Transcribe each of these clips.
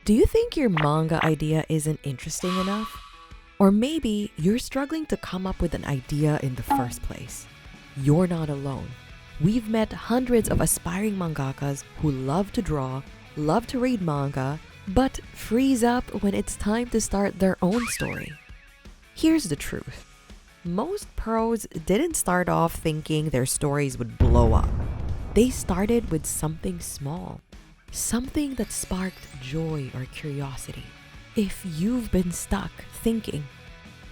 Do you think your manga idea isn't interesting enough? Or maybe you're struggling to come up with an idea in the first place. You're not alone. We've met hundreds of aspiring mangakas who love to draw, love to read manga, but freeze up when it's time to start their own story. Here's the truth. Most pros didn't start off thinking their stories would blow up. They started with something small, something that sparked joy or curiosity. If you've been stuck thinking,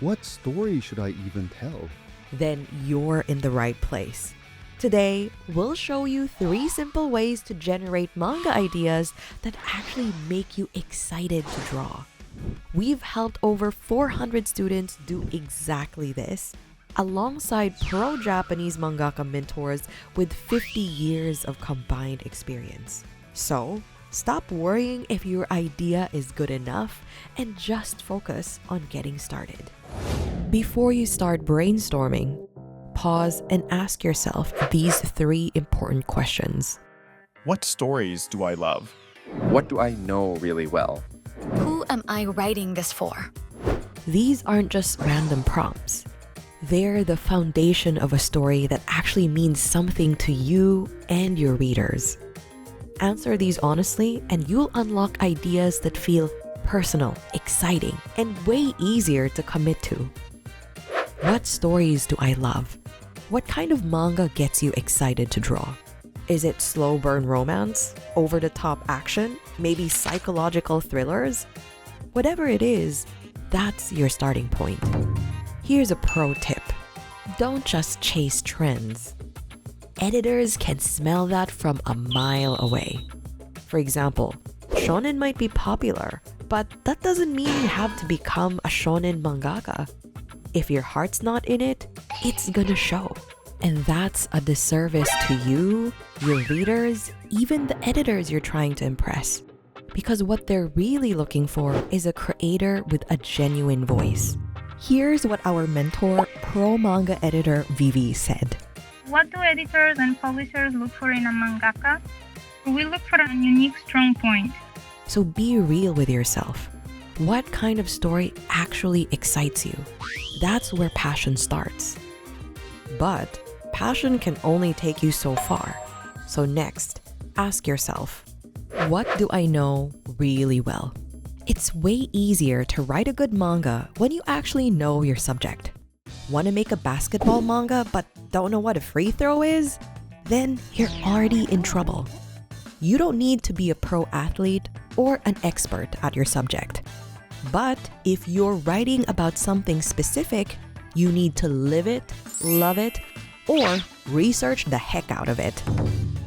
what story should I even tell? Then you're in the right place. Today, we'll show you 3 simple ways to generate manga ideas that actually make you excited to draw. We've helped over 400 students do exactly this, alongside pro-Japanese mangaka mentors with 50 years of combined experience. So, stop worrying if your idea is good enough and just focus on getting started. Before you start brainstorming, pause and ask yourself these 3 important questions. What stories do I love? What do I know really well? Who am I writing this for? These aren't just random prompts. They're the foundation of a story that actually means something to you and your readers. Answer these honestly and you'll unlock ideas that feel personal, exciting, and way easier to commit to. What stories do I love? What kind of manga gets you excited to draw? Is it slow burn romance? Over-the-top action? Maybe psychological thrillers? Whatever it is, that's your starting point. Here's a pro tip. Don't just chase trends. Editors can smell that from a mile away. For example, shonen might be popular, but that doesn't mean you have to become a shonen mangaka. If your heart's not in it, it's gonna show. And that's a disservice to you, your readers, even the editors you're trying to impress. Because what they're really looking for is a creator with a genuine voice. Here's what our mentor, pro manga editor Vivi said. What do editors and publishers look for in a mangaka? We look for a unique strong point. So be real with yourself. What kind of story actually excites you? That's where passion starts. But passion can only take you so far. So next, ask yourself, what do I know really well? It's way easier to write a good manga when you actually know your subject. Want to make a basketball manga but don't know what a free throw is? Then you're already in trouble. You don't need to be a pro athlete or an expert at your subject. But if you're writing about something specific, you need to live it, love it, or research the heck out of it.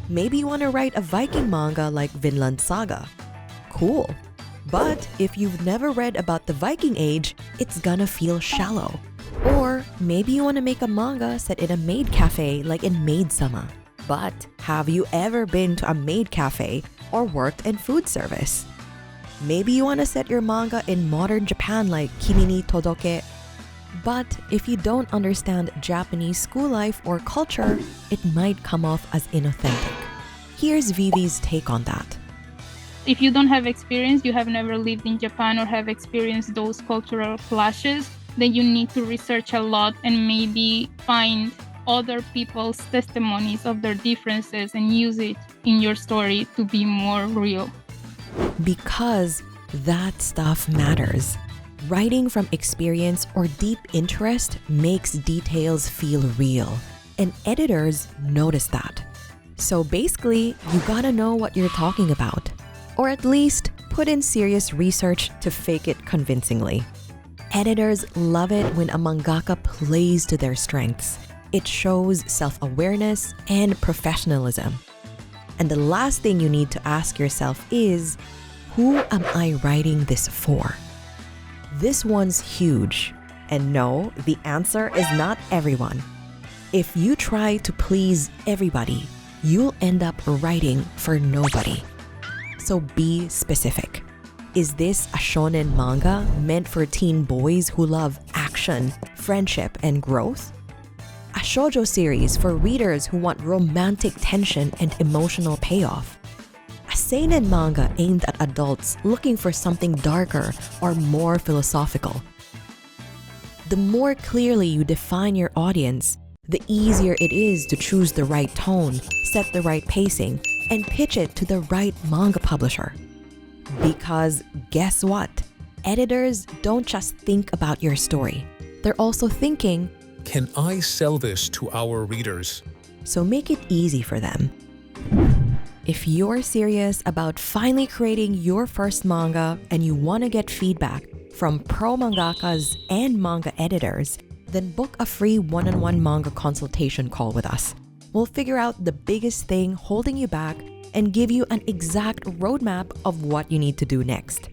Maybe you want to write a Viking manga like Vinland Saga. Cool. But if you've never read about the Viking Age, it's gonna feel shallow. Or maybe you want to make a manga set in a maid cafe like in Maid-sama. But have you ever been to a maid cafe or worked in food service? Maybe you want to set your manga in modern Japan like Kimi ni Todoke. But if you don't understand Japanese school life or culture, it might come off as inauthentic. Here's Vivi's take on that. If you don't have experience, you have never lived in Japan or have experienced those cultural clashes, then you need to research a lot and maybe find other people's testimonies of their differences and use it in your story to be more real. Because that stuff matters. Writing from experience or deep interest makes details feel real, and editors notice that. So basically, you gotta know what you're talking about, or at least put in serious research to fake it convincingly. Editors love it when a mangaka plays to their strengths. It shows self-awareness and professionalism. And the last thing you need to ask yourself is, who am I writing this for? This one's huge. And no, the answer is not everyone. If you try to please everybody, you'll end up writing for nobody. So be specific. Is this a shonen manga meant for teen boys who love action, friendship, and growth? A shoujo series for readers who want romantic tension and emotional payoff? A seinen manga aimed at adults looking for something darker or more philosophical. The more clearly you define your audience, the easier it is to choose the right tone, set the right pacing, and pitch it to the right manga publisher. Because guess what? Editors don't just think about your story. They're also thinking, can I sell this to our readers? So make it easy for them. If you're serious about finally creating your first manga and you want to get feedback from pro mangakas and manga editors, then book a free one-on-one manga consultation call with us. We'll figure out the biggest thing holding you back and give you an exact roadmap of what you need to do next.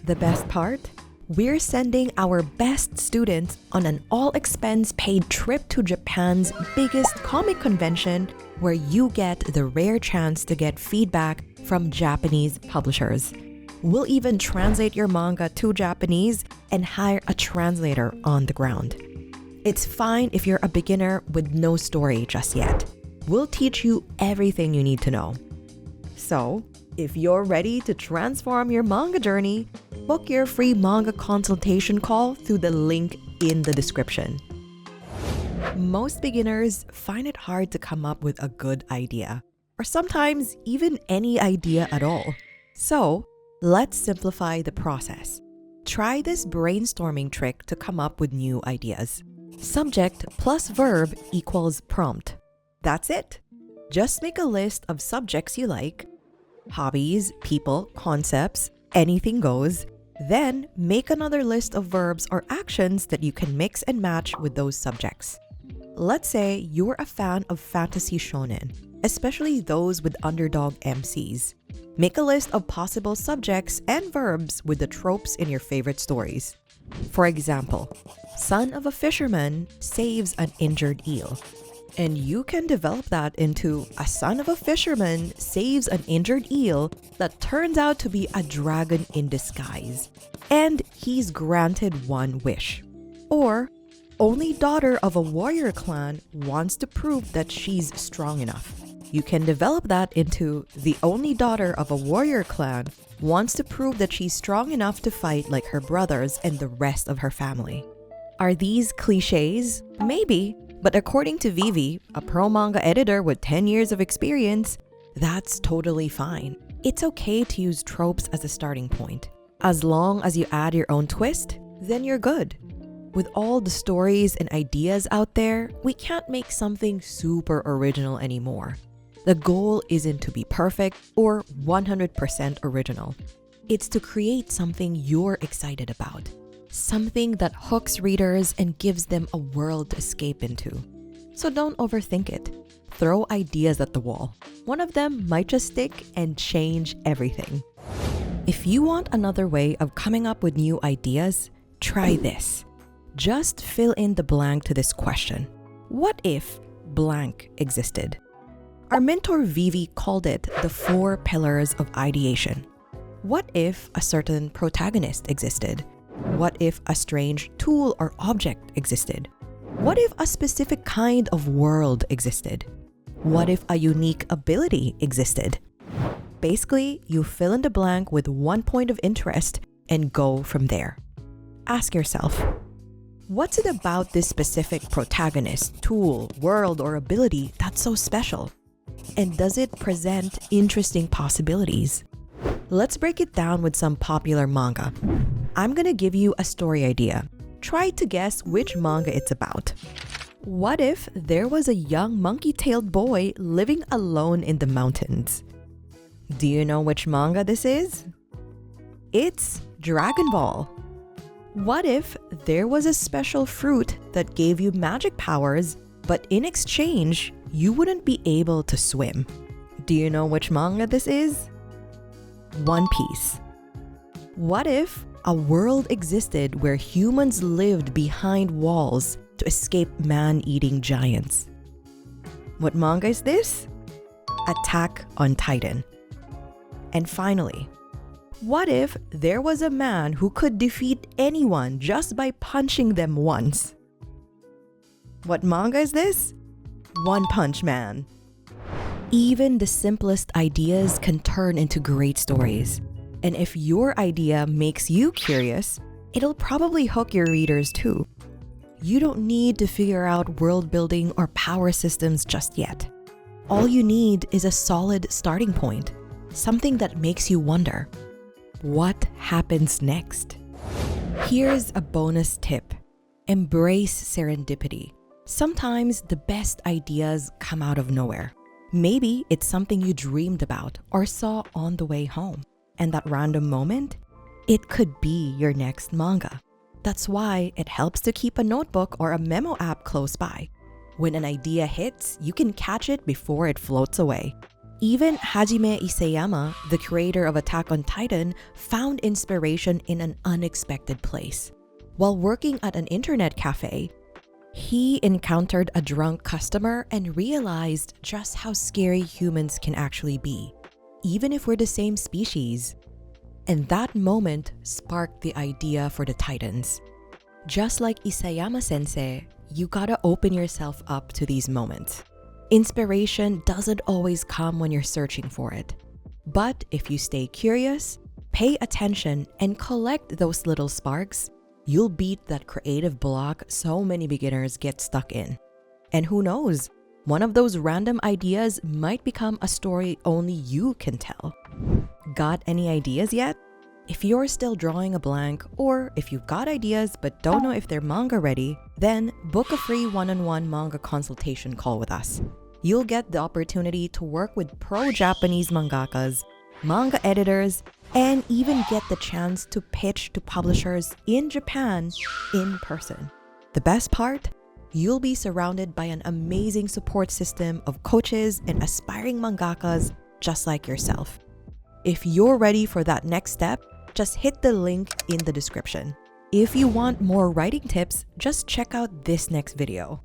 The best part? We're sending our best students on an all-expense-paid trip to Japan's biggest comic convention, where you get the rare chance to get feedback from Japanese publishers. We'll even translate your manga to Japanese and hire a translator on the ground. It's fine if you're a beginner with no story just yet. We'll teach you everything you need to know. So, if you're ready to transform your manga journey, book your free manga consultation call through the link in the description. Most beginners find it hard to come up with a good idea, or sometimes even any idea at all. So, let's simplify the process. Try this brainstorming trick to come up with new ideas. Subject plus verb equals prompt. That's it. Just make a list of subjects you like, hobbies, people, concepts, anything goes. Then make another list of verbs or actions that you can mix and match with those subjects. Let's say you're a fan of fantasy shonen, especially those with underdog MCs. Make a list of possible subjects and verbs with the tropes in your favorite stories. For example, son of a fisherman saves an injured eel. And you can develop that into a son of a fisherman saves an injured eel that turns out to be a dragon in disguise. And he's granted one wish. Or, only daughter of a warrior clan wants to prove that she's strong enough. You can develop that into the only daughter of a warrior clan wants to prove that she's strong enough to fight like her brothers and the rest of her family. Are these cliches? Maybe. But according to Vivi, a pro manga editor with 10 years of experience, that's totally fine. It's okay to use tropes as a starting point. As long as you add your own twist, then you're good. With all the stories and ideas out there, we can't make something super original anymore. The goal isn't to be perfect or 100% original. It's to create something you're excited about. Something that hooks readers and gives them a world to escape into. So don't overthink it. Throw ideas at the wall. One of them might just stick and change everything. If you want another way of coming up with new ideas, try this. Just fill in the blank to this question. What if blank existed? Our mentor Vivi called it the 4 pillars of ideation. What if a certain protagonist existed? What if a strange tool or object existed? What if a specific kind of world existed? What if a unique ability existed? Basically, you fill in the blank with one point of interest and go from there. Ask yourself, what's it about this specific protagonist, tool, world, or ability that's so special? And does it present interesting possibilities? Let's break it down with some popular manga. I'm gonna give you a story idea. Try to guess which manga it's about. What if there was a young monkey-tailed boy living alone in the mountains? Do you know which manga this is? It's Dragon Ball. What if there was a special fruit that gave you magic powers, but in exchange, you wouldn't be able to swim? Do you know which manga this is? One Piece. What if a world existed where humans lived behind walls to escape man-eating giants? What manga is this? Attack on Titan. And finally, what if there was a man who could defeat anyone just by punching them once? What manga is this? One Punch Man. Even the simplest ideas can turn into great stories. And if your idea makes you curious, it'll probably hook your readers too. You don't need to figure out world building or power systems just yet. All you need is a solid starting point, something that makes you wonder, what happens next? Here's a bonus tip. Embrace serendipity. Sometimes the best ideas come out of nowhere. Maybe it's something you dreamed about or saw on the way home. And that random moment, it could be your next manga. That's why it helps to keep a notebook or a memo app close by. When an idea hits, you can catch it before it floats away. Even Hajime Isayama, the creator of Attack on Titan, found inspiration in an unexpected place. While working at an internet cafe, he encountered a drunk customer and realized just how scary humans can actually be, even if we're the same species. And that moment sparked the idea for the Titans. Just like Isayama sensei, you gotta open yourself up to these moments. Inspiration doesn't always come when you're searching for it. But if you stay curious, pay attention, and collect those little sparks, you'll beat that creative block so many beginners get stuck in. And who knows, one of those random ideas might become a story only you can tell. Got any ideas yet? If you're still drawing a blank, or if you've got ideas but don't know if they're manga ready, then book a free one-on-one manga consultation call with us. You'll get the opportunity to work with pro-Japanese mangakas, manga editors, and even get the chance to pitch to publishers in Japan in person. The best part? You'll be surrounded by an amazing support system of coaches and aspiring mangakas just like yourself. If you're ready for that next step, just hit the link in the description. If you want more writing tips, just check out this next video.